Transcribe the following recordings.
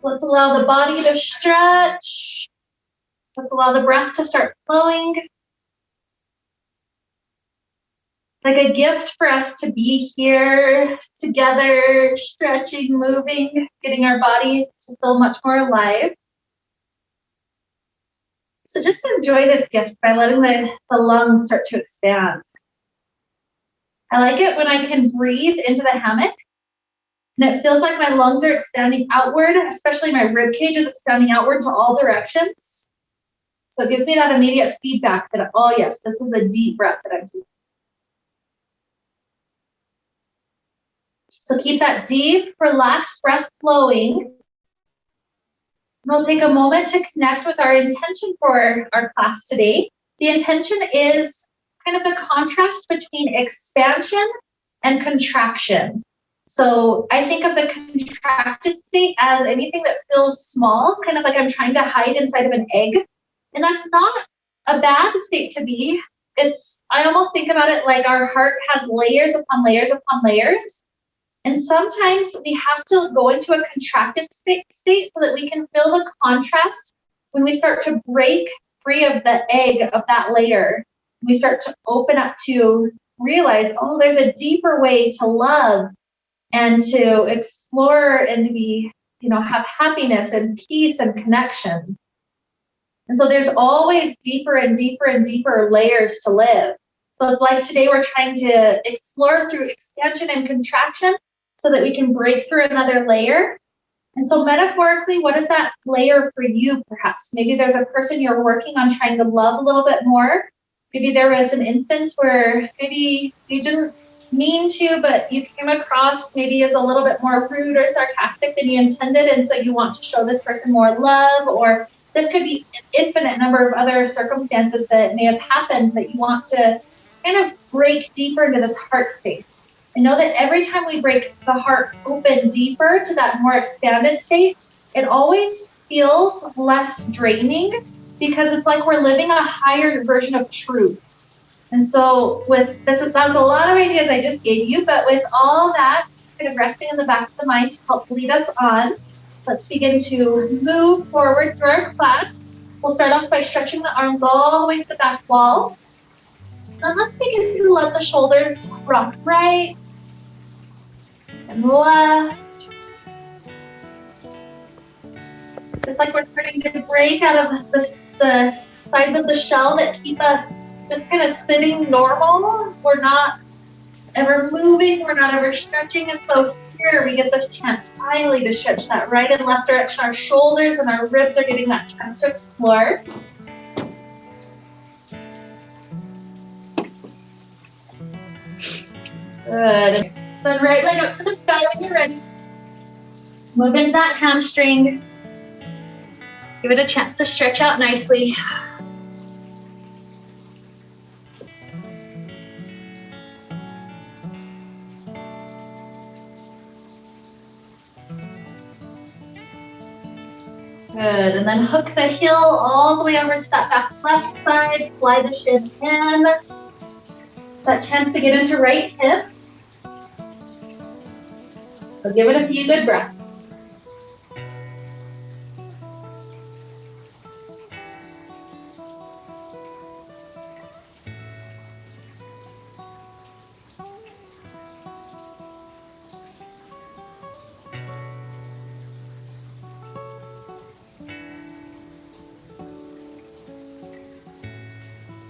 Let's allow the body to stretch. Let's allow the breath to start flowing. Like a gift for us to be here together, stretching, moving, getting our body to feel much more alive. So just enjoy this gift by letting the lungs start to expand. I like it when I can breathe into the hammock and it feels like my lungs are expanding outward, especially my rib cage is expanding outward to all directions. So it gives me that immediate feedback that, oh yes, this is a deep breath that I'm taking. So keep that deep, relaxed breath flowing. And we'll take a moment to connect with our intention for our class today. The intention is kind of the contrast between expansion and contraction. So I think of the contracted state as anything that feels small, kind of like I'm trying to hide inside of an egg. And that's not a bad state to be. I almost think about it like our heart has layers upon layers upon layers. And sometimes we have to go into a contracted state so that we can feel the contrast when we start to break free of the egg of that layer. We start to open up to realize, oh, there's a deeper way to love and to explore and to be, have happiness and peace and connection. And so there's always deeper and deeper and deeper layers to live. So it's like today we're trying to explore through expansion and contraction so that we can break through another layer. And so metaphorically, what is that layer for you perhaps? Maybe there's a person you're working on trying to love a little bit more. Maybe there was an instance where maybe you didn't mean to, but you came across maybe as a little bit more rude or sarcastic than you intended, and so you want to show this person more love, or this could be an infinite number of other circumstances that may have happened that you want to kind of break deeper into this heart space. And know that every time we break the heart open deeper to that more expanded state, it always feels less draining because it's like we're living a higher version of truth. And so with this, that's a lot of ideas I just gave you, but with all that kind of resting in the back of the mind to help lead us on, let's begin to move forward through our class. We'll start off by stretching the arms all the way to the back wall. Then let's begin to let the shoulders rock right and left. It's like we're starting to break out of the sides of the shell that keep us just kind of sitting normal. We're not ever moving, we're not ever stretching. And so here we get this chance finally to stretch that right and left direction. Our shoulders and our ribs are getting that chance to explore. Good. Then right leg up to the sky when you're ready. Move into that hamstring. Give it a chance to stretch out nicely. Good, and then hook the heel all the way over to that back left side, fly the shin in. That chance to get into right hip. So give it a few good breaths.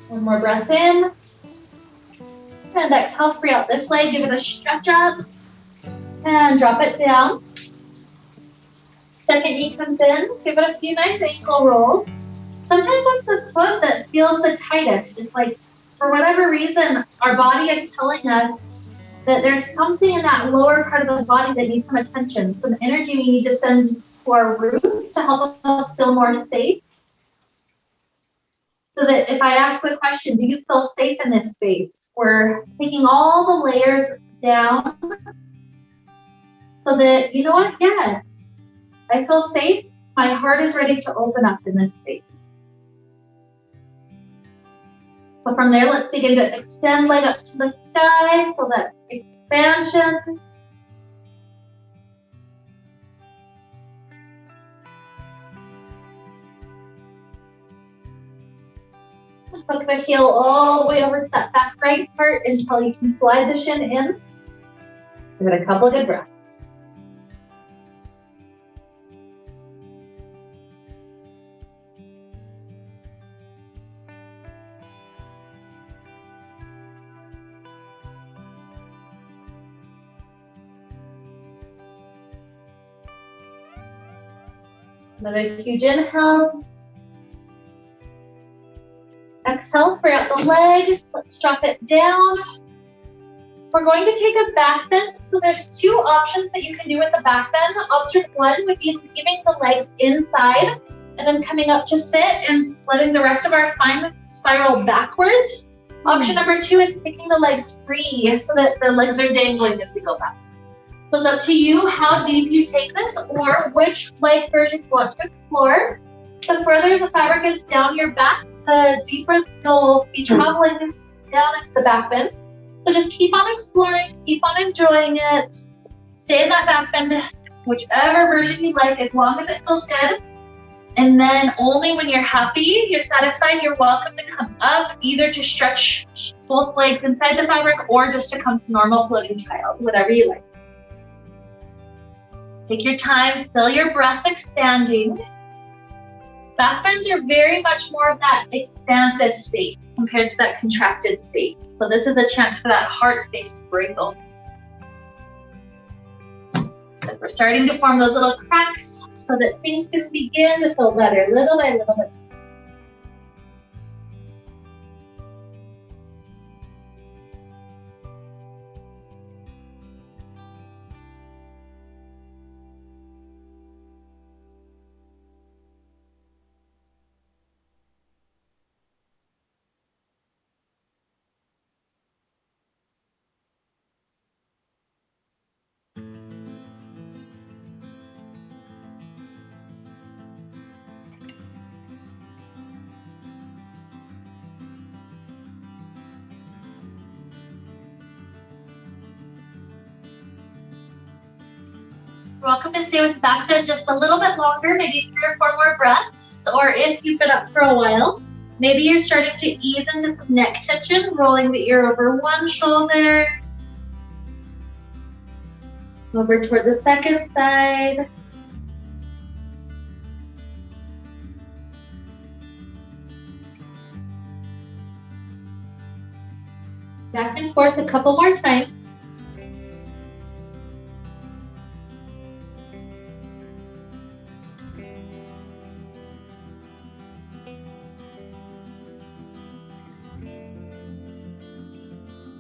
One more breath in. And exhale, free out this leg, give it a stretch up. And drop it down. Second knee comes in, give it a few nice ankle rolls. Sometimes it's the foot that feels the tightest. It's like, for whatever reason, our body is telling us that there's something in that lower part of the body that needs some attention, some energy we need to send to our roots to help us feel more safe. So that if I ask the question, do you feel safe in this space? We're taking all the layers down so that, you know what, yes, I feel safe. My heart is ready to open up in this space. So from there, let's begin to extend leg up to the sky, feel that expansion. Hook the heel all the way over to that back right part until you can slide the shin in. Give it a couple good breaths. Another huge inhale. Exhale, free out the leg. Let's drop it down. We're going to take a back bend. So there's two options that you can do with the back bend. Option one would be leaving the legs inside and then coming up to sit and letting the rest of our spine spiral backwards. Option number two is picking the legs free so that the legs are dangling as we go back. So it's up to you how deep you take this or which leg version you want to explore. The further the fabric is down your back, the deeper you'll be traveling down into the back bend. So just keep on exploring, keep on enjoying it. Stay in that back bend, whichever version you like, as long as it feels good. And then only when you're happy, you're satisfied, you're welcome to come up, either to stretch both legs inside the fabric or just to come to normal floating child, whatever you like. Take your time, feel your breath expanding. Back bends are very much more of that expansive state compared to that contracted state. So this is a chance for that heart space to break open. So we're starting to form those little cracks so that things can begin to feel better little by little bit. You're welcome to stay with the back bend just a little bit longer, maybe 3 or 4 more breaths, or if you've been up for a while, maybe you're starting to ease into some neck tension, rolling the ear over one shoulder, over toward the second side. Back and forth a couple more times.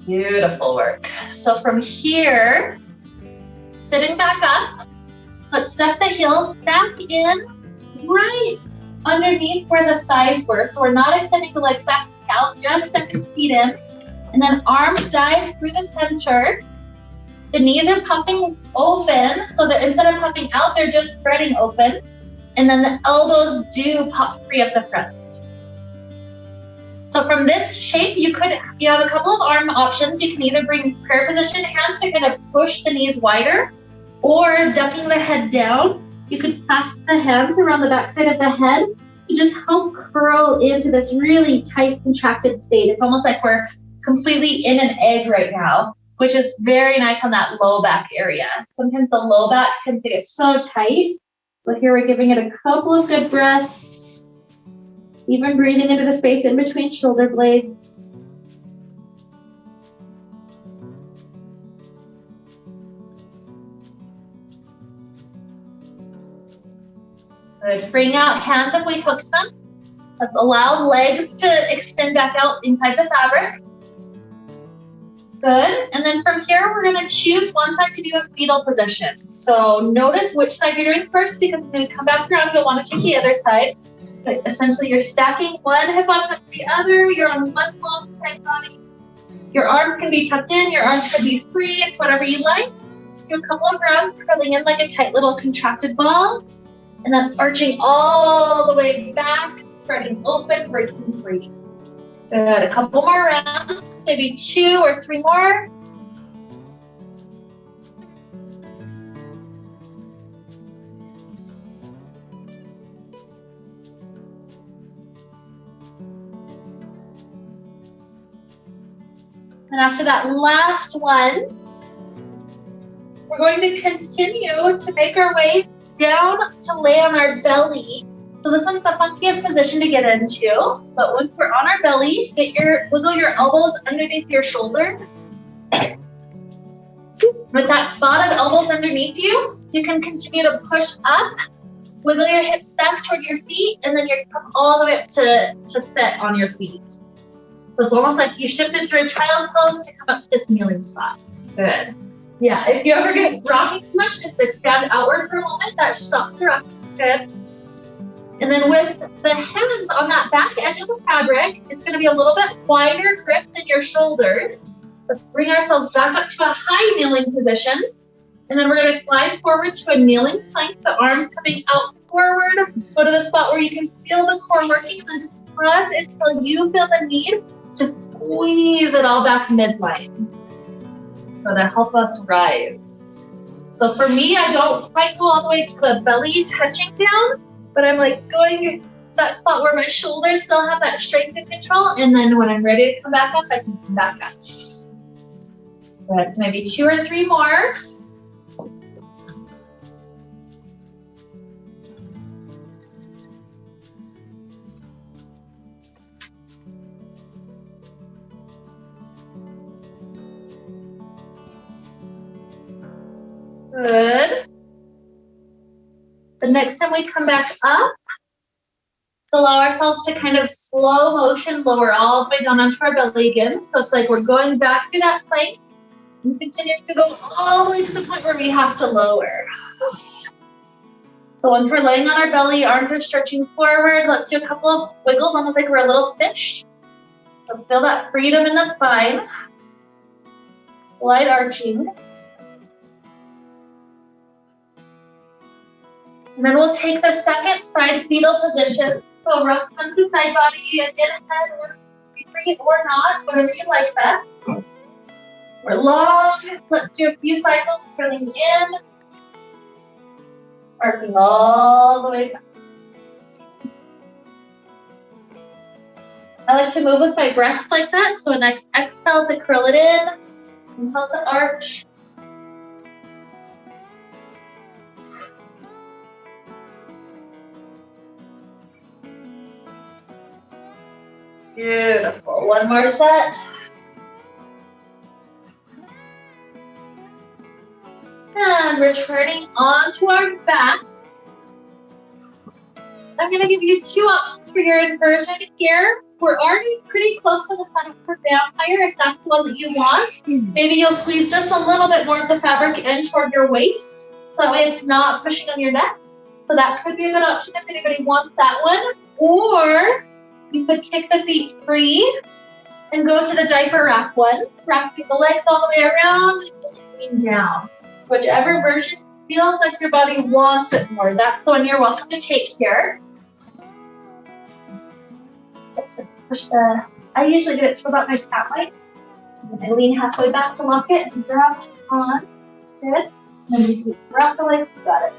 Beautiful work. So from here, sitting back up, let's step the heels back in right underneath where the thighs were. So we're not extending the legs back out, just stepping feet in. And then arms dive through the center. The knees are puffing open, so that instead of puffing out, they're just spreading open. And then the elbows do pop free of the front. So from this shape, you have a couple of arm options. You can either bring prayer position hands to kind of push the knees wider, or ducking the head down. You could clasp the hands around the backside of the head to just help curl into this really tight, contracted state. It's almost like we're completely in an egg right now, which is very nice on that low back area. Sometimes the low back tends to get so tight. So here we're giving it a couple of good breaths, even breathing into the space in between shoulder blades. Good. Bring out hands if we hooked them. Let's allow legs to extend back out inside the fabric. Good. And then from here, we're going to choose one side to do a fetal position. So notice which side you're doing first, because when we come back around, you'll want to take the other side. But essentially, you're stacking one hip on top of the other. You're on one long side body. Your arms can be tucked in. Your arms can be free. It's whatever you like. Do a couple of rounds, curling in like a tight little contracted ball. And then arching all the way back, spreading open, breaking free. Good. A couple more rounds, maybe 2 or 3 more. And after that last one, we're going to continue to make our way down to lay on our belly. So this one's the funkiest position to get into, but once we're on our belly, wiggle your elbows underneath your shoulders. With that spot of elbows underneath you, you can continue to push up, wiggle your hips back toward your feet, and then you come all the way up to sit on your feet. So it's almost like you shifted through a child pose to come up to this kneeling spot. Good. Yeah, if you ever get rocking too much, just extend outward for a moment. That stops the rocking. Good. And then with the hands on that back edge of the fabric, it's going to be a little bit wider grip than your shoulders. Let's bring ourselves back up to a high kneeling position. And then we're going to slide forward to a kneeling plank, the arms coming out forward. Go to the spot where you can feel the core working, and then just press until you feel the need to squeeze it all back midline. So to help us rise. So for me, I don't quite go all the way to the belly touching down, but I'm like going to that spot where my shoulders still have that strength and control, and then when I'm ready to come back up, I can come back up. That's maybe 2 or 3 more. Good. The next time we come back up, let's allow ourselves to kind of slow motion lower all the way down onto our belly again. So it's like we're going back through that plank and continuing to go all the way to the point where we have to lower. So once we're laying on our belly, arms are stretching forward. Let's do a couple of wiggles, almost like we're a little fish. So feel that freedom in the spine. Slight arching. And then we'll take the second side fetal position. So rough through side body, again, head or retreat or not, whatever you like that. We're long. Let's do a few cycles, turning in, arcing all the way back. I like to move with my breath like that. So next exhale to curl it in, inhale to arch. Beautiful. One more set. And returning onto our back. I'm going to give you 2 options for your inversion here. We're already pretty close to the side for vampire, if that's the one that you want. Maybe you'll squeeze just a little bit more of the fabric in toward your waist. So that way it's not pushing on your neck. So that could be a good option if anybody wants that one. Or you could kick the feet free and go to the diaper wrap one. Wrapping the legs all the way around and just lean down. Whichever version feels like your body wants it more, that's the one you're welcome to take here. Let's push I usually get it to about my cat line. And I lean halfway back to lock it and grab on. Good. And then just wrap the legs, got it.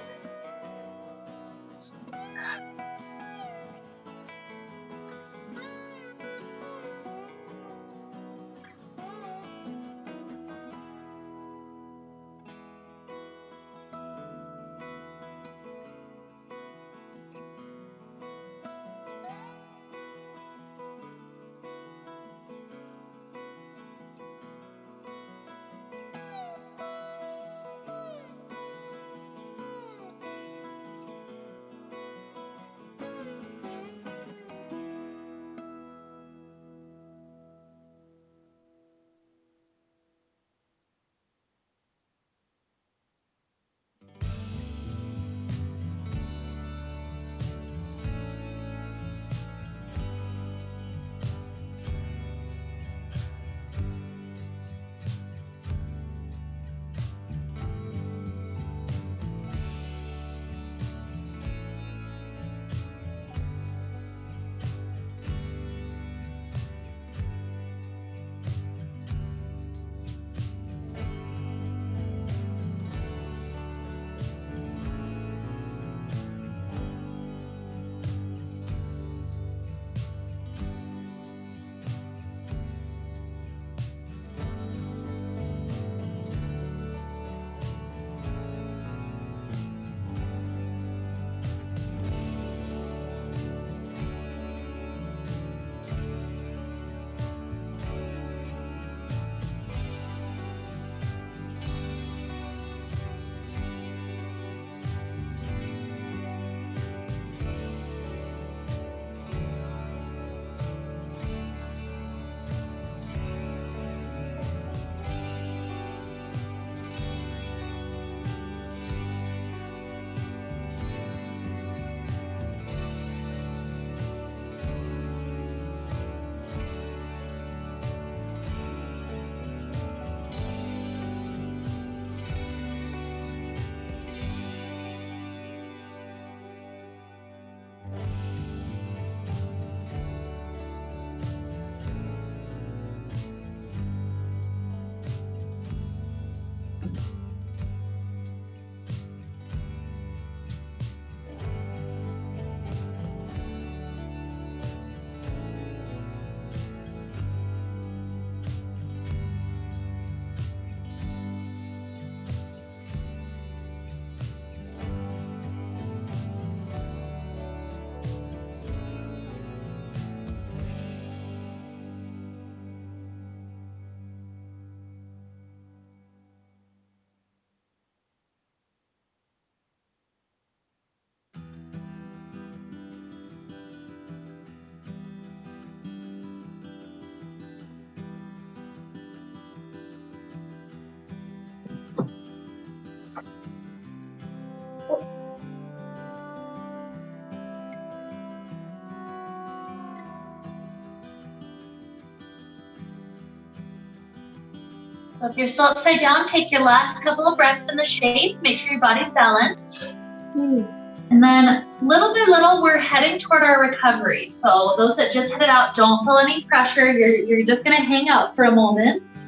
So if you're still upside down, take your last couple of breaths in the shape. Make sure your body's balanced. And then little by little, we're heading toward our recovery. So those that just headed out, don't feel any pressure. You're just gonna hang out for a moment.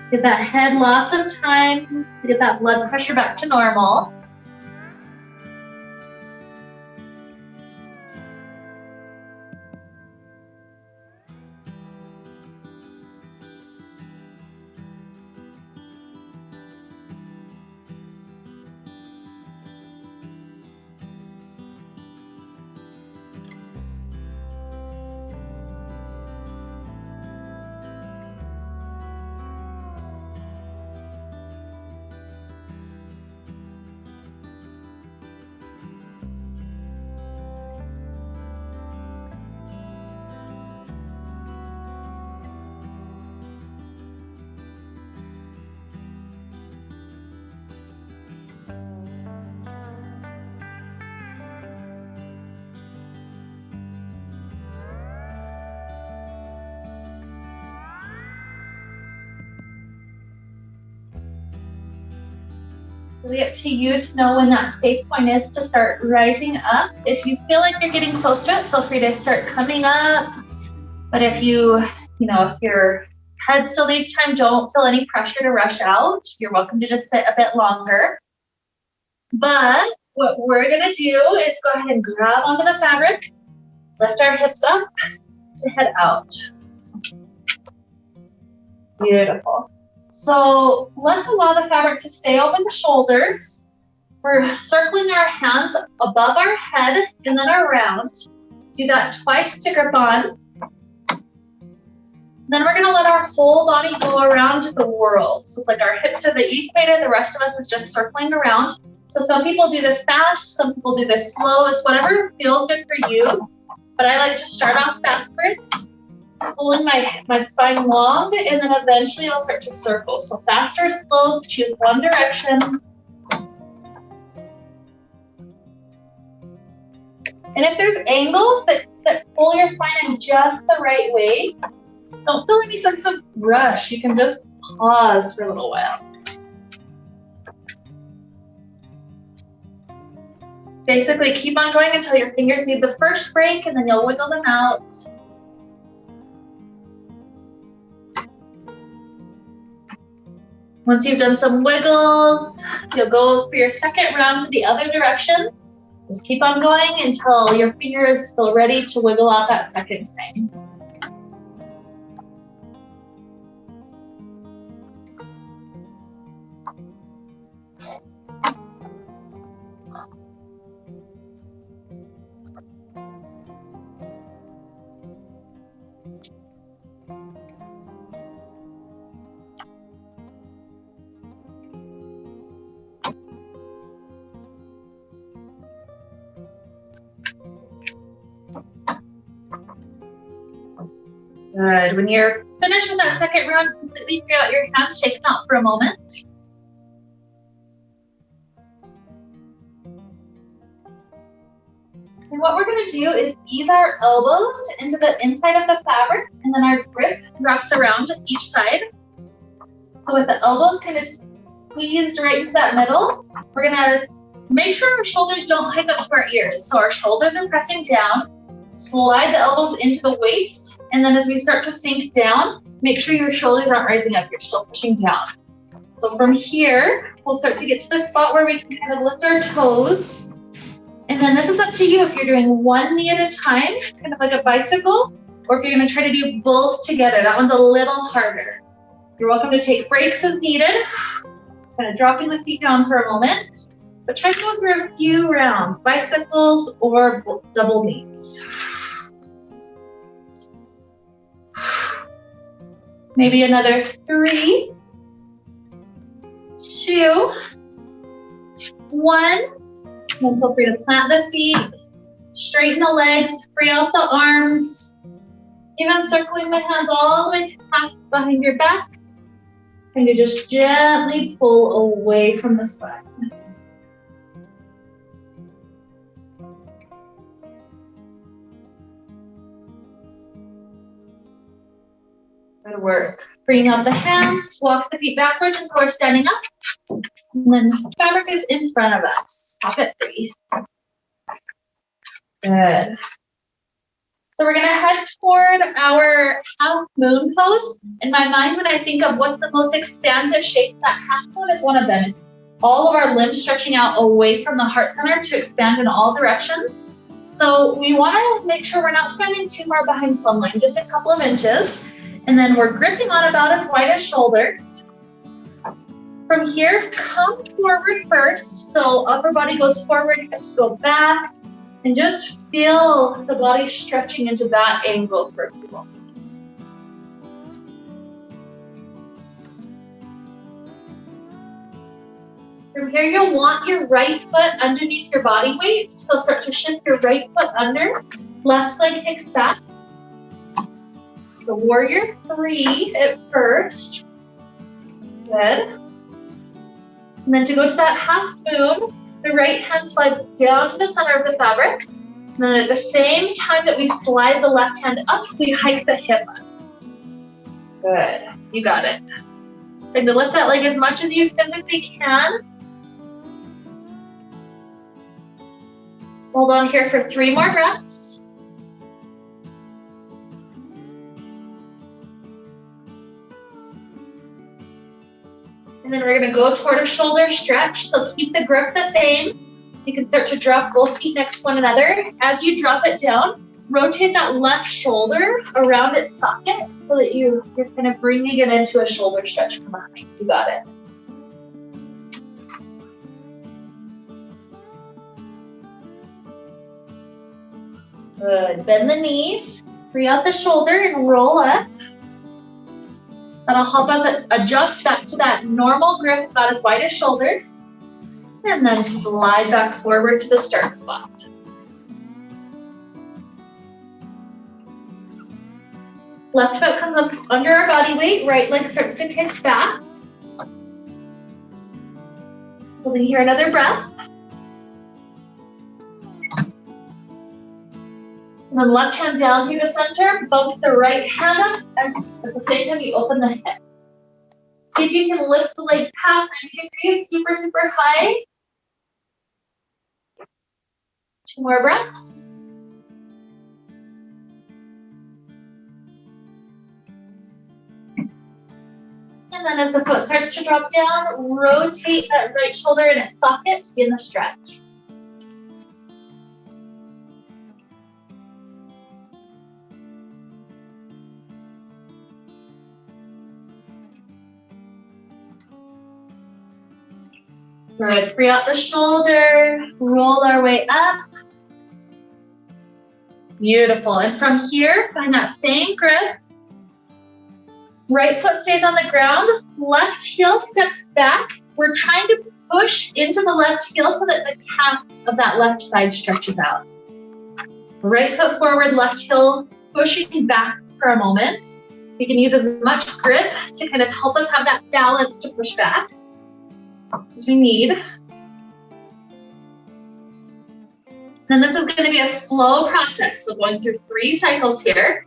Give that head lots of time to get that blood pressure back to normal. Really up to you to know when that safe point is to start rising up. If you feel like you're getting close to it, feel free to start coming up. But if if your head still needs time, don't feel any pressure to rush out. You're welcome to just sit a bit longer. But what we're gonna do is go ahead and grab onto the fabric, lift our hips up to head out. Beautiful. So let's allow the fabric to stay over the shoulders. We're circling our hands above our head and then around. Do that twice to grip on. Then we're gonna let our whole body go around the world. So it's like our hips are the equator, the rest of us is just circling around. So some people do this fast, some people do this slow. It's whatever feels good for you. But I like to start off backwards, pulling my spine long, and then eventually I'll start to circle. So fast or slow, choose one direction. And if there's angles that pull your spine in just the right way, don't feel any sense of rush. You can just pause for a little while. Basically, keep on going until your fingers need the first break, and then you'll wiggle them out. Once you've done some wiggles, you'll go for your second round to the other direction. Just keep on going until your fingers feel ready to wiggle out that second time. Good. When you're finished with that second round, completely free out your hands, shake them out for a moment. And what we're going to do is ease our elbows into the inside of the fabric, and then our grip wraps around each side. So with the elbows kind of squeezed right into that middle, we're going to make sure our shoulders don't hike up to our ears. So our shoulders are pressing down. Slide the elbows into the waist, and then as we start to sink down, make sure your shoulders aren't rising up, you're still pushing down. So from here, we'll start to get to the spot where we can kind of lift our toes. And then this is up to you if you're doing one knee at a time, kind of like a bicycle, or if you're gonna try to do both together. That one's a little harder. You're welcome to take breaks as needed. Just kind of dropping the feet down for a moment. But try to go through a few rounds, bicycles or double knees. Maybe another 3, 2, 1. Then feel free to plant the feet, straighten the legs, free out the arms. Even circling the hands all the way to clasp behind your back. And you just gently pull away from the side. Good work. Bring up the hands, walk the feet backwards until we're standing up. And then fabric is in front of us. Top it free. Good. So we're gonna head toward our half moon pose. In my mind, when I think of what's the most expansive shape, that half moon is one of them. It's all of our limbs stretching out away from the heart center to expand in all directions. So we wanna make sure we're not standing too far behind plumb line, just a couple of inches. And then we're gripping on about as wide as shoulders. From here, come forward first. So upper body goes forward, hips go back. And just feel the body stretching into that angle for a few moments. From here, you'll want your right foot underneath your body weight. So start to shift your right foot under. Left leg kicks back. The warrior 3 at first. Good. And then to go to that half moon, the right hand slides down to the center of the fabric. And then at the same time that we slide the left hand up, we hike the hip up. Good, you got it. Try to lift that leg as much as you physically can. Hold on here for 3 more breaths. And then we're gonna go toward a shoulder stretch. So keep the grip the same. You can start to drop both feet next to one another. As you drop it down, rotate that left shoulder around its socket so that you're kind of bringing it into a shoulder stretch from behind. You got it. Good, bend the knees, free out the shoulder and roll up. That'll help us adjust back to that normal grip about as wide as shoulders. And then slide back forward to the start spot. Left foot comes up under our body weight, right leg starts to kick back. Holding here another breath. And then left hand down through the center, bump the right hand up, and at the same time you open the hip. See if you can lift the leg past 90 degrees, super, super high. 2 more breaths. And then as the foot starts to drop down, rotate that right shoulder in its socket to begin the stretch. Good, free out the shoulder, roll our way up. Beautiful, and from here, find that same grip. Right foot stays on the ground, left heel steps back. We're trying to push into the left heel so that the calf of that left side stretches out. Right foot forward, left heel pushing back for a moment. We can use as much grip to kind of help us have that balance to push back as we need. Then this is going to be a slow process. So going through 3 cycles here.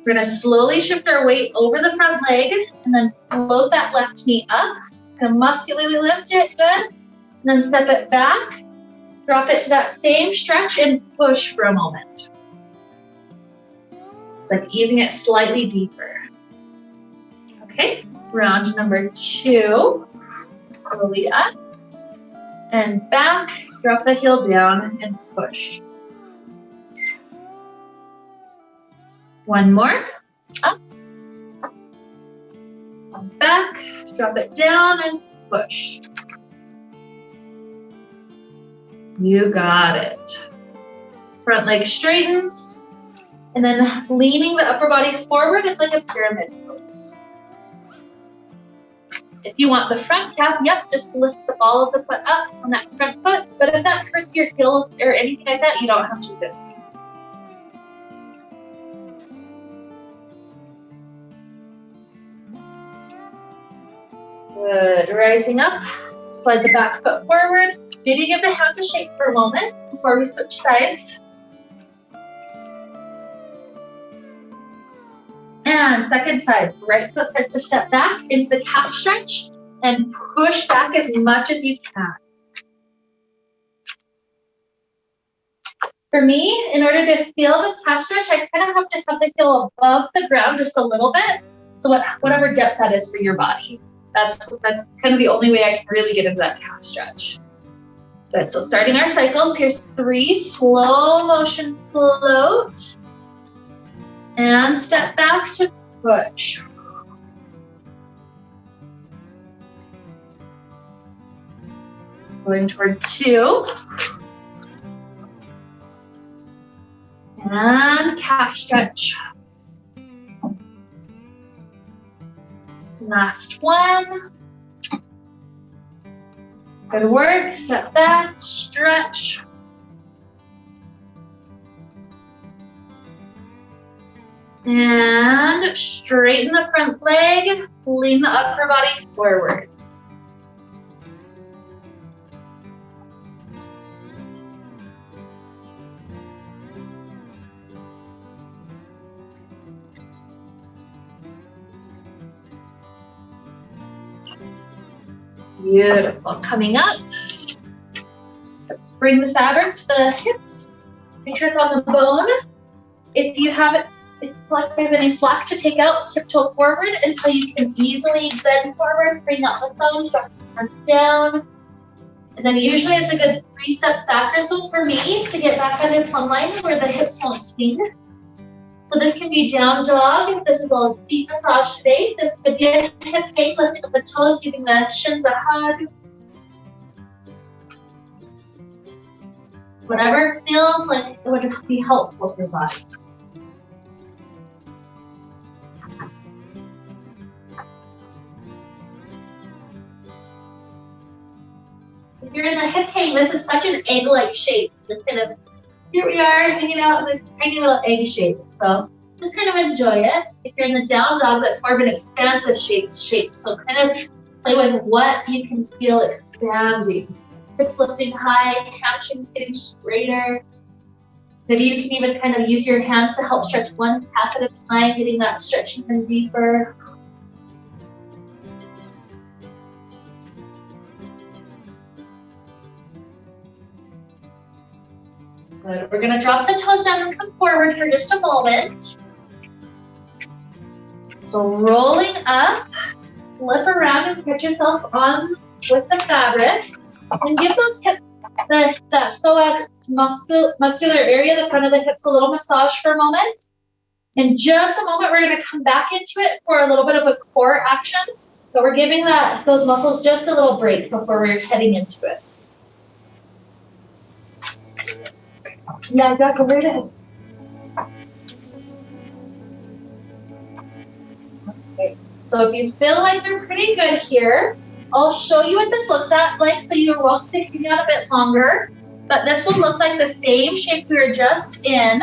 We're going to slowly shift our weight over the front leg and then float that left knee up. Kind of muscularly lift it, good. And then step it back, drop it to that same stretch and push for a moment. Like easing it slightly deeper. Okay, round number 2. Slowly up and back, drop the heel down and push. 1 more, up, back, drop it down and push. You got it. Front leg straightens and then leaning the upper body forward, it's like a pyramid pose. If you want the front calf, yep, just lift the ball of the foot up on that front foot. But if that hurts your heel or anything like that, you don't have to do this. Good, rising up, slide the back foot forward. Maybe give the hands a shake for a moment before we switch sides. And And second side, so right foot starts to step back into the calf stretch and push back as much as you can. For me, in order to feel the calf stretch, I kind of have to have the heel above the ground just a little bit. So whatever depth that is for your body. That's kind of the only way I can really get into that calf stretch. Good, so starting our cycles, here's 3 slow motion float. And step back to push. Going toward 2. And calf stretch. Last one. Good work, step back, stretch. And straighten the front leg, lean the upper body forward. Beautiful. Coming up, let's bring the fabric to the hips. Make sure it's on the bone. If you have it, if there's any slack to take out, tiptoe forward until you can easily bend forward, bring up the thumbs, drop the hands down. And then usually it's a good 3 steps back or so for me to get back on your plumb line where the hips won't swing. So this can be down dog. If this is a feet massage today, this could be a hip hang, lifting up the toes, giving the shins a hug. Whatever feels like it would be helpful for your body. If you're in a hip hang, this is such an egg-like shape. Just kind of, here we are hanging out in this tiny little egg shape. So just kind of enjoy it. If you're in the down dog, that's more of an expansive shape. So kind of play with what you can feel expanding. Hips lifting high, hamstrings getting straighter. Maybe you can even kind of use your hands to help stretch one calf at a time, getting that stretch even deeper. Good. We're gonna drop the toes down and come forward for just a moment. So rolling up, flip around and put yourself on with the fabric and give those hips that psoas muscular area, the front of the hips, a little massage for a moment. In just a moment, we're gonna come back into it for a little bit of a core action, but we're giving those muscles just a little break before we're heading into it. Yeah, go right ahead. Okay. So if you feel like you're pretty good here, I'll show you what this looks like so you're welcome to hang out a bit longer. But this will look like the same shape we were just in.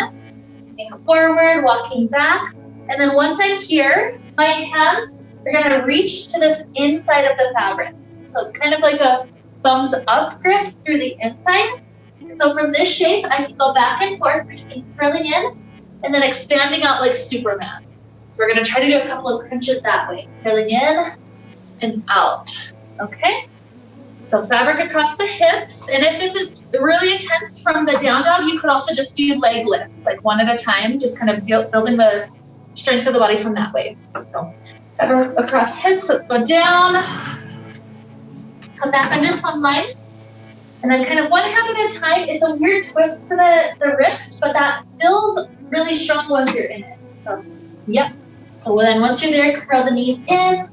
Moving forward, walking back. And then once I'm here, my hands are gonna reach to this inside of the fabric. So it's kind of like a thumbs up grip through the inside. So from this shape, I can go back and forth between curling in and then expanding out like Superman. So we're gonna try to do a couple of crunches that way. Curling in and out, okay? So fabric across the hips. And if this is really intense from the down dog, you could also just do leg lifts, like one at a time, just kind of building the strength of the body from that way. So fabric across hips, let's go down. Come back under plumb line. And then kind of one hand at a time. It's a weird twist for the wrist, but that feels really strong once you're in it. So, yep. So then once you're there, curl the knees in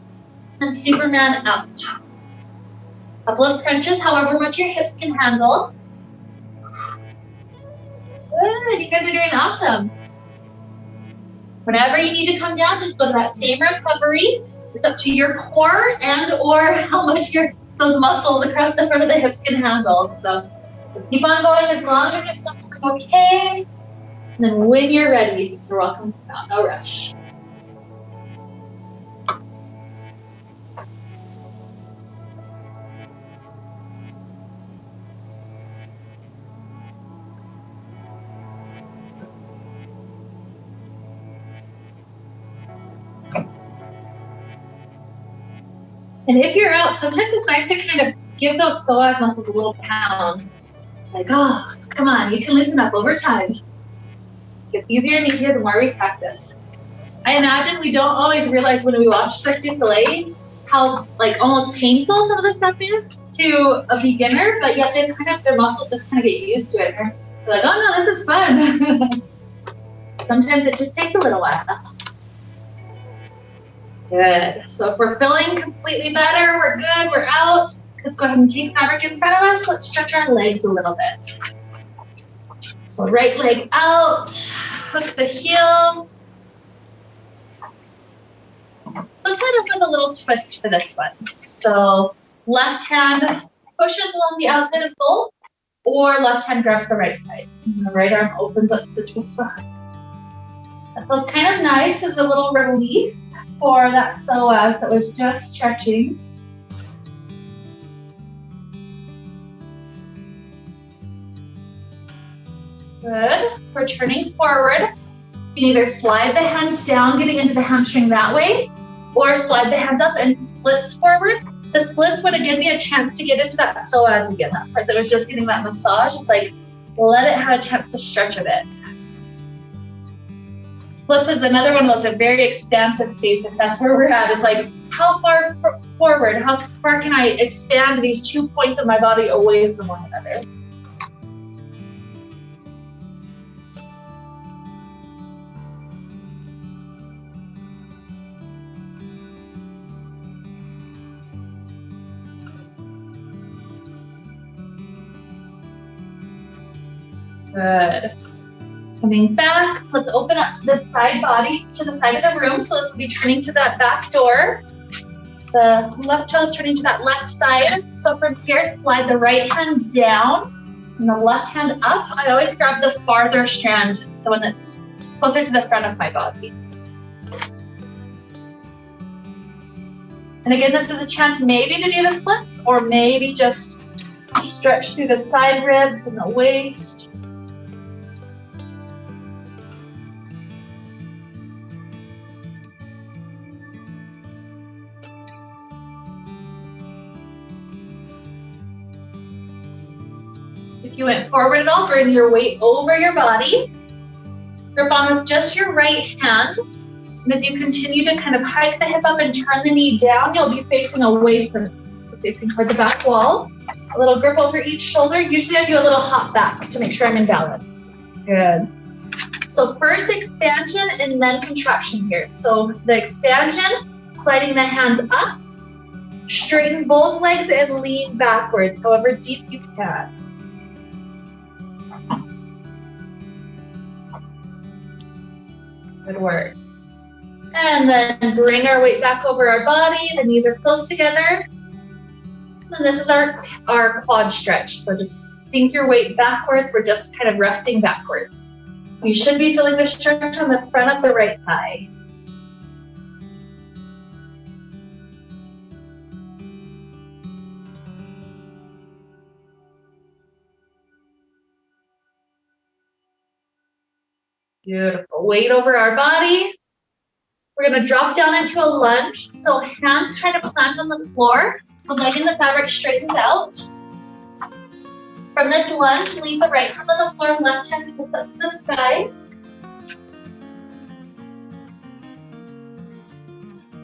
and Superman out. Couple of crunches, however much your hips can handle. Good, you guys are doing awesome. Whenever you need to come down, just go to that same recovery. It's up to your core and or how much those muscles across the front of the hips can handle. So keep on going as long as you're still feeling okay. And then when you're ready, you're welcome to come out, no rush. And if you're out, sometimes it's nice to kind of give those psoas muscles a little pound. Like, oh, come on, you can loosen up over time. It gets easier and easier the more we practice. I imagine we don't always realize when we watch Cirque du Soleil how like almost painful some of the stuff is to a beginner, but yet they kind of, their muscles just kind of get used to it. They're like, oh no, this is fun. Sometimes it just takes a little while. Good. So if we're feeling completely better, we're good, we're out. Let's go ahead and take fabric in front of us. Let's stretch our legs a little bit. So right leg out, hook the heel. Let's start with a little twist for this one. So left hand pushes along the outside of both, or left hand grabs the right side. And the right arm opens up the twist behind. That feels kind of nice as a little release for that psoas that was just stretching. Good. Returning forward. You can either slide the hands down, getting into the hamstring that way, or slide the hands up and splits forward. The splits would give me a chance to get into that psoas again, that part that was just getting that massage. It's like, let it have a chance to stretch a bit. Splits is another one of those very expansive states, if that's where we're at. It's like, how far forward, how far can I expand these 2 points of my body away from one another? Good. Coming back, let's open up to the side body, to the side of the room. So this will be turning to that back door. The left toe is turning to that left side. So from here, slide the right hand down and the left hand up. I always grab the farther strand, the one that's closer to the front of my body. And again, this is a chance maybe to do the splits, or maybe just stretch through the side ribs and the waist. If you went forward at all, bring your weight over your body. Grip on with just your right hand. And as you continue to kind of hike the hip up and turn the knee down, you'll be facing away from, facing toward the back wall. A little grip over each shoulder. Usually I do a little hop back to make sure I'm in balance. Good. So first expansion and then contraction here. So the expansion, sliding the hands up, straighten both legs and lean backwards, however deep you can. Good work. And then bring our weight back over our body. The knees are close together. And this is our quad stretch. So just sink your weight backwards. We're just kind of resting backwards. You should be feeling the stretch on the front of the right thigh. Beautiful. Weight over our body. We're going to drop down into a lunge. So hands try to plant on the floor. The leg in the fabric straightens out. From this lunge, leave the right hand on the floor, left hand twists up to the sky.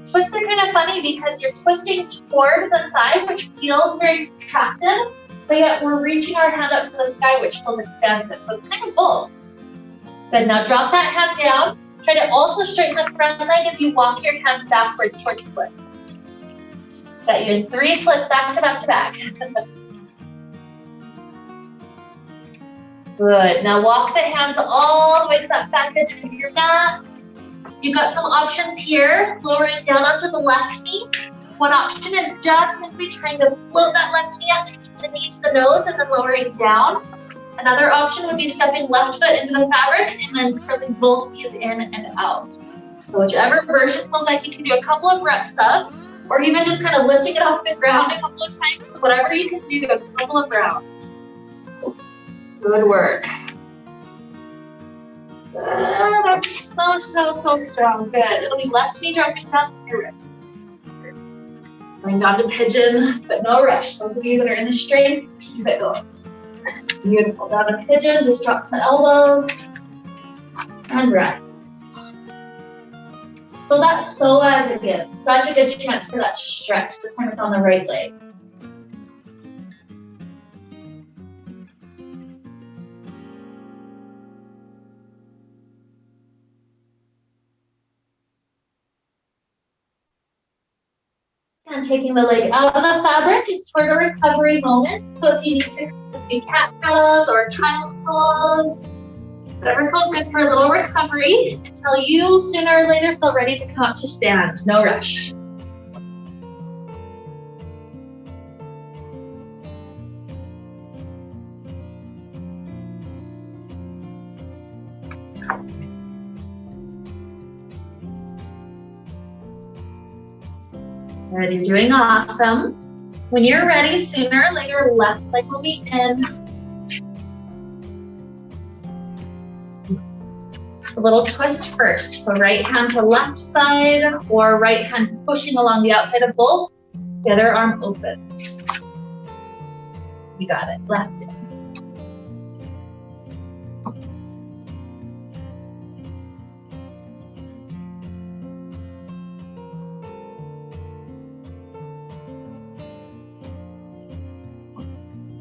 Twists are kind of funny because you're twisting toward the thigh, which feels very contracted, but yet we're reaching our hand up to the sky, which feels expansive. So it's kind of both. Good, now drop that hand down. Try to also straighten the front leg as you walk your hands backwards towards splits. Got you in 3 splits back to back to back. Good, now walk the hands all the way to that back edge of your mat. You've got some options here, lowering down onto the left knee. One option is just simply trying to float that left knee up, taking the knee to the nose and then lowering down. Another option would be stepping left foot into the fabric and then curling both knees in and out. So whichever version feels like you can do a couple of reps of, or even just kind of lifting it off the ground a couple of times, whatever you can do, a couple of rounds. Good work. Good, that's so strong. Good. It'll be left knee dropping down your rib. Going down to pigeon, but no rush. Those of you that are in the strength, keep it going. Beautiful. Down to pigeon, just drop to the elbows. And breath. So that psoas again. Such a good chance for that to stretch. This time it's on the right leg. And taking the leg out of the fabric, it's for a recovery moment. So if you need to just do cat pose or child pose, whatever feels good for a little recovery until you sooner or later feel ready to come up to stand. No rush. Good, you're doing awesome. When you're ready, sooner or later, left leg will be in. A little twist first. So right hand to left side or right hand pushing along the outside of both. The other arm opens. You got it. Left in.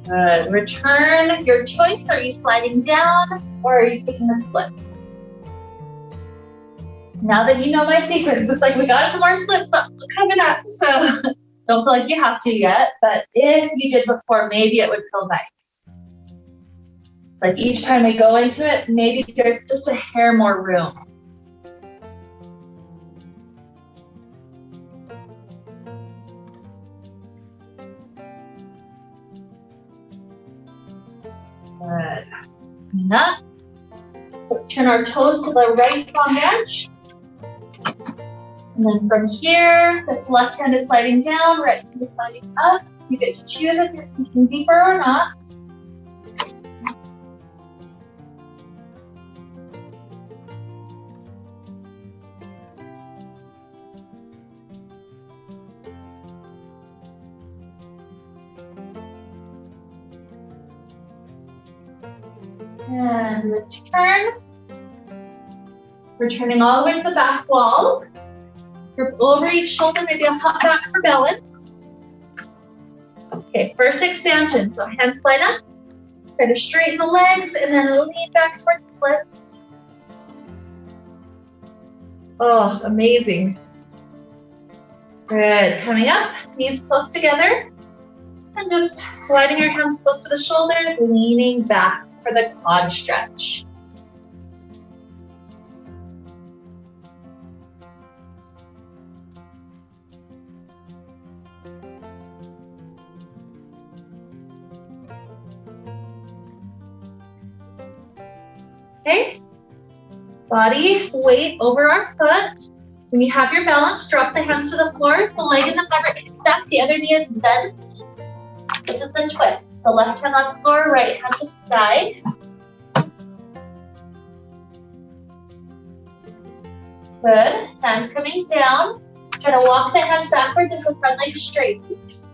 Good. Return. Your choice. Are you sliding down or are you taking the splits? Now that you know my secrets, it's like we got some more splits up coming up. So don't feel like you have to yet. But if you did before, maybe it would feel nice. It's like each time we go into it, maybe there's just a hair more room. Good. Coming up. Let's turn our toes to the right long edge. And then from here, this left hand is sliding down, right hand is sliding up. You get to choose if you're sinking deeper or not. And return. Returning all the way to the back wall. Group over each shoulder, maybe a hop back for balance. Okay, first expansion. So hands slide up. Try to straighten the legs and then lean back towards splits. Oh, amazing. Good. Coming up, knees close together. And just sliding your hands close to the shoulders, leaning back for the quad stretch. Okay, body weight over our foot. When you have your balance, drop the hands to the floor, the leg in the fabric hip stack, the other knee is bent. This is the twist. So left hand on the floor, right hand to sky. Good, hands coming down. Try to walk the hands backwards as the front leg straightens.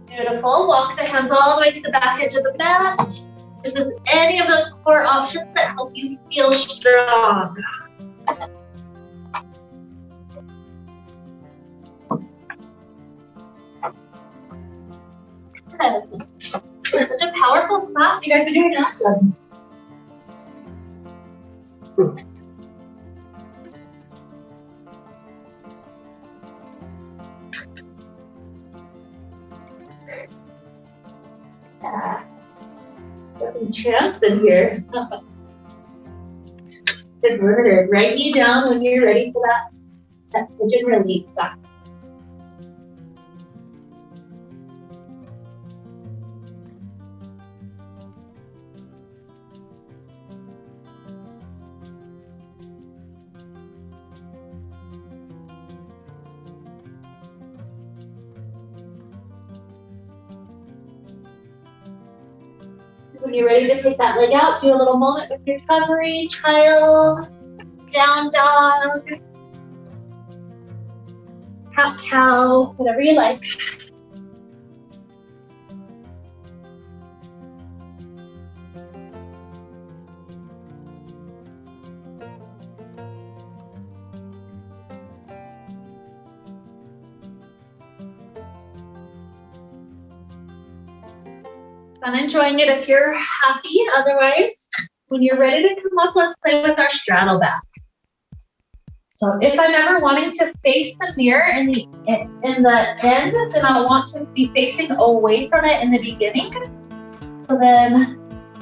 Beautiful. Walk the hands all the way to the back edge of the mat. This is any of those core options that help you feel strong. Yes. Such a powerful class. You guys are doing awesome. Yeah. Got some champs in here. Good word. Right knee down when you're ready for that pigeon release. When you're ready to take that leg out, do a little moment with recovery, child, down dog, cat cow, whatever you like. I'm enjoying it if you're happy. Otherwise, when you're ready to come up, let's play with our straddle back. So if I'm ever wanting to face the mirror in the end, then I want to be facing away from it in the beginning. So then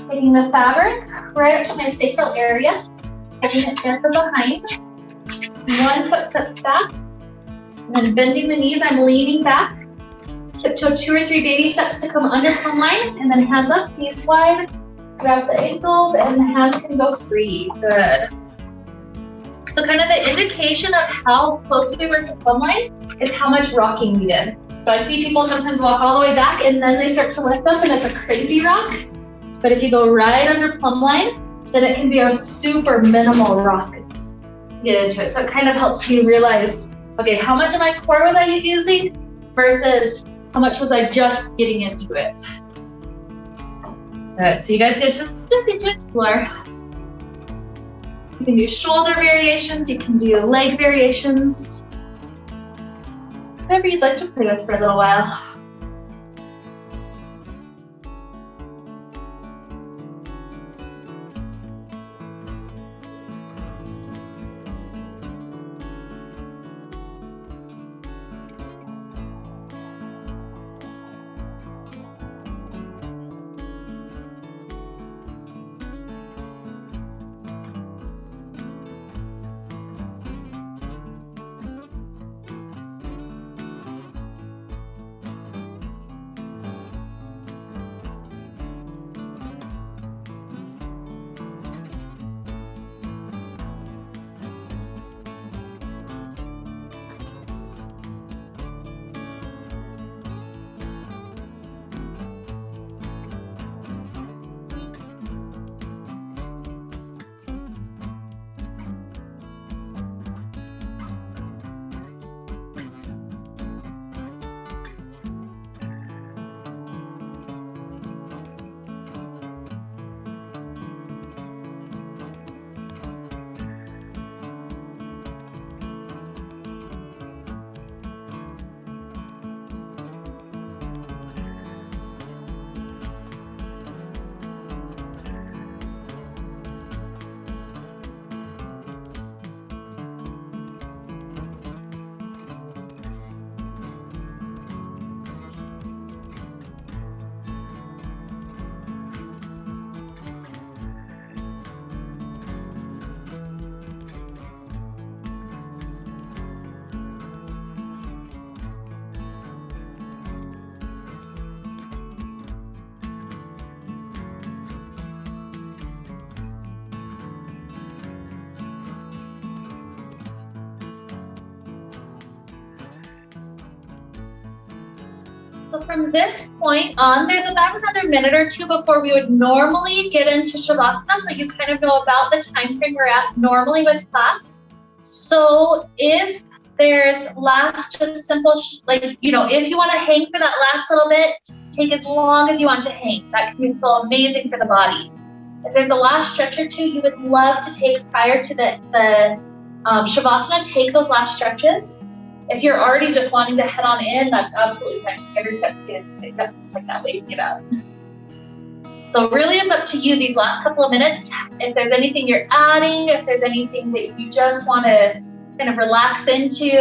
taking the fabric right up to my sacral area, taking it in from behind. 1 foot steps back, and then bending the knees, I'm leaning back. Tiptoe 2 or 3 baby steps to come under plumb line, and then hands up, knees wide, grab the ankles, and the hands can go free. Good. So kind of the indication of how close we were to plumb line is how much rocking we did. So I see people sometimes walk all the way back and then they start to lift up and it's a crazy rock. But if you go right under plumb line, then it can be a super minimal rock. Get into it. So it kind of helps you realize, okay, how much of my core was I using versus how much was I just getting into it? All right, so you guys just get to explore. You can do shoulder variations, you can do leg variations. Whatever you'd like to play with for a little while. So from this point on, there's about another minute or two before we would normally get into Shavasana, so you kind of know about the time frame we're at normally with class. So if there's last just simple, if you want to hang for that last little bit, take as long as you want to hang. That can feel amazing for the body. If there's a last stretch or two you would love to take prior to the Shavasana, take those last stretches. If you're already just wanting to head on in, that's absolutely fine. Every step you can pick up just like that way you get up. So really it's up to you these last couple of minutes. If there's anything you're adding, if there's anything that you just want to kind of relax into,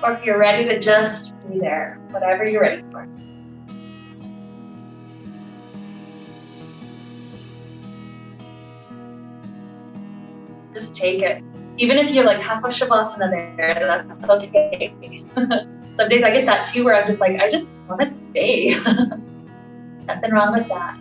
or if you're ready to just be there, whatever you're ready for. Just take it. Even if you're like half a Shavasana there, that's okay. Some days I get that too, where I'm just like, I just want to stay. Nothing wrong with that.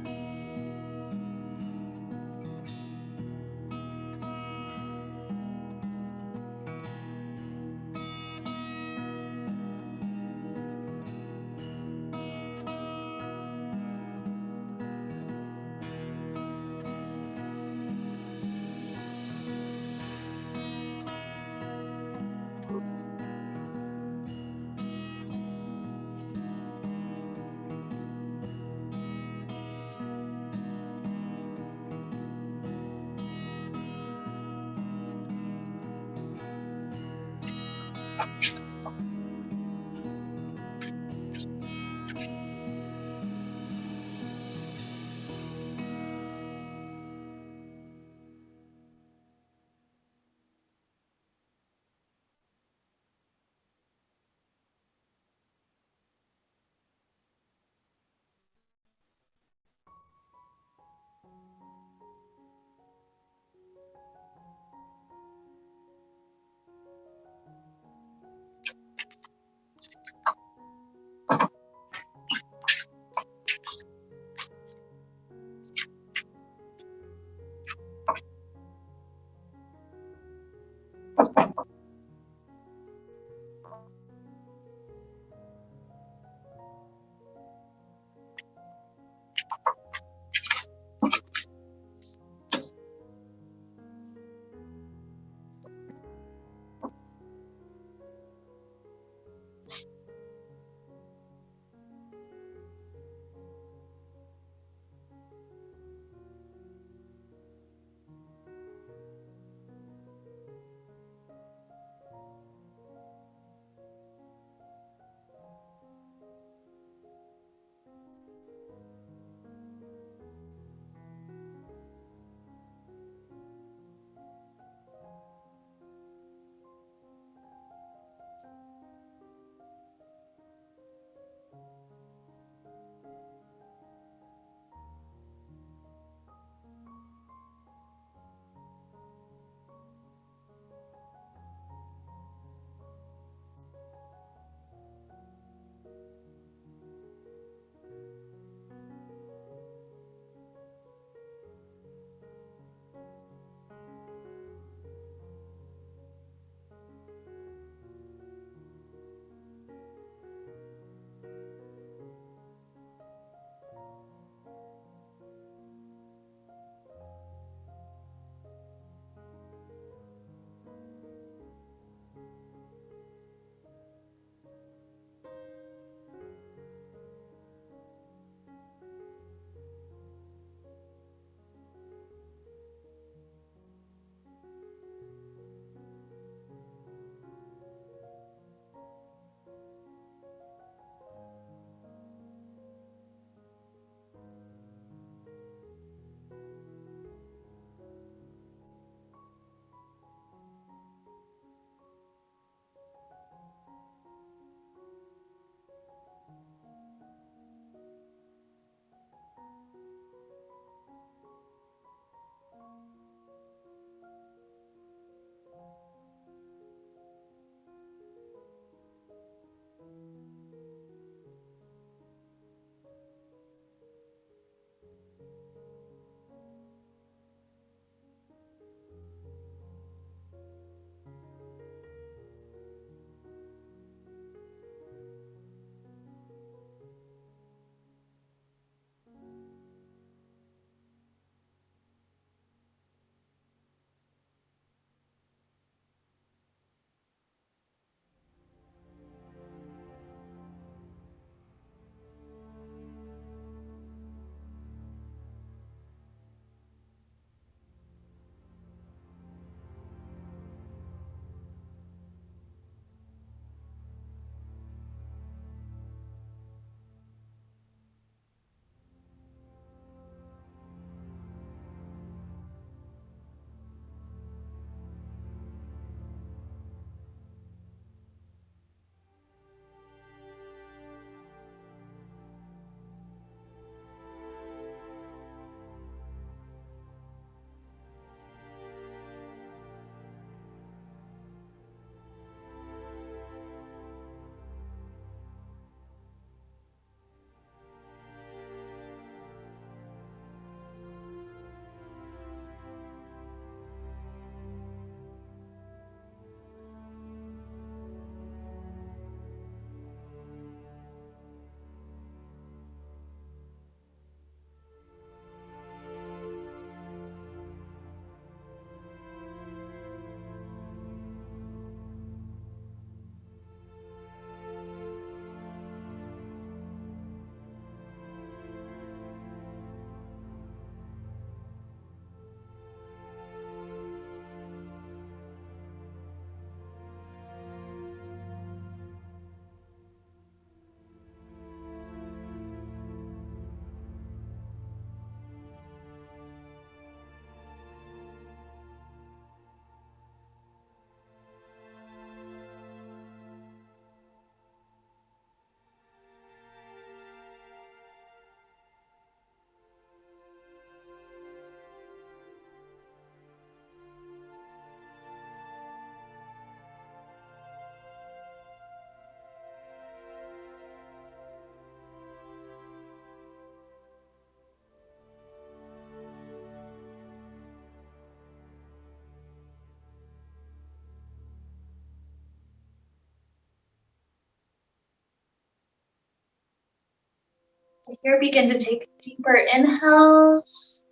Here, begin to take deeper inhales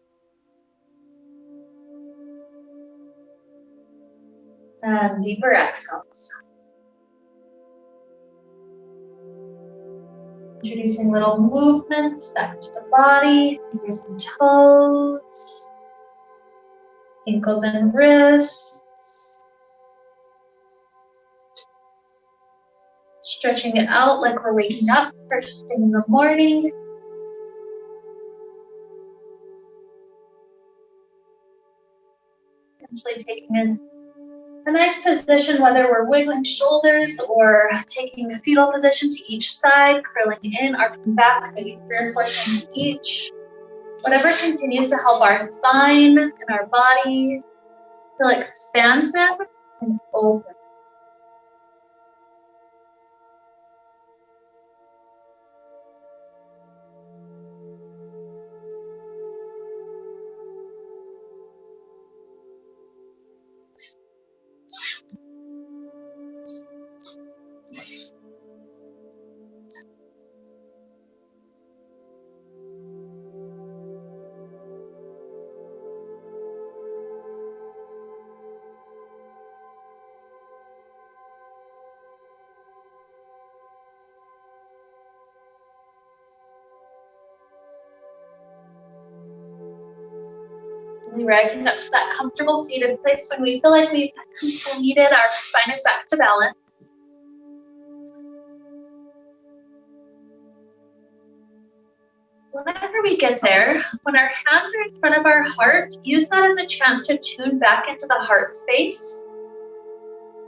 and deeper exhales. Introducing little movements back to the body, fingers and toes, ankles and wrists. Stretching it out like we're waking up first thing in the morning. Eventually taking a nice position, whether we're wiggling shoulders or taking a fetal position to each side, curling in, arching back, maybe 3 or 4 times each. Whatever continues to help our spine and our body feel expansive and open. Rising up to that comfortable seated place when we feel like we've completed, our spine is back to balance. Whenever we get there, when our hands are in front of our heart, use that as a chance to tune back into the heart space.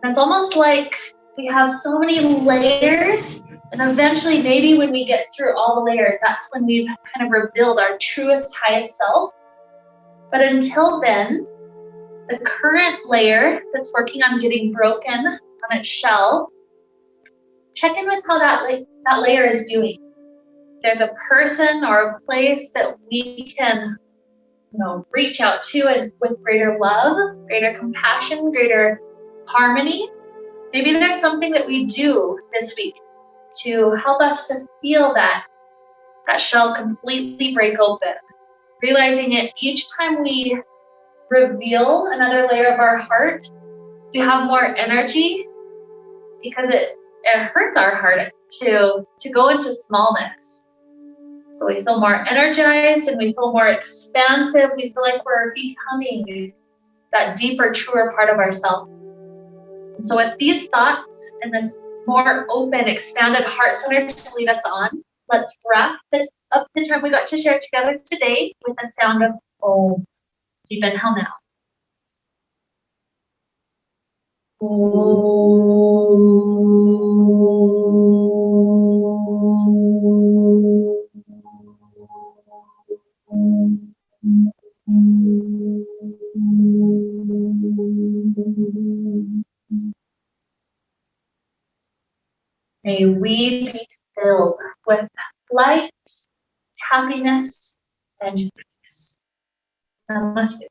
It's almost like we have so many layers, and eventually maybe when we get through all the layers, that's when we've kind of revealed our truest, highest self. But until then, the current layer that's working on getting broken on its shell, check in with how that layer is doing. There's a person or a place that we can, reach out to and with greater love, greater compassion, greater harmony. Maybe there's something that we do this week to help us to feel that shell completely break open. Realizing it each time we reveal another layer of our heart, we have more energy because it hurts our heart to go into smallness. So we feel more energized and we feel more expansive. We feel like we're becoming that deeper, truer part of ourselves. And so with these thoughts and this more open, expanded heart center to lead us on, let's wrap up the time we got to share together today with the sound of Om. Deep inhale now. May we be filled with light, happiness, and peace. Namaste.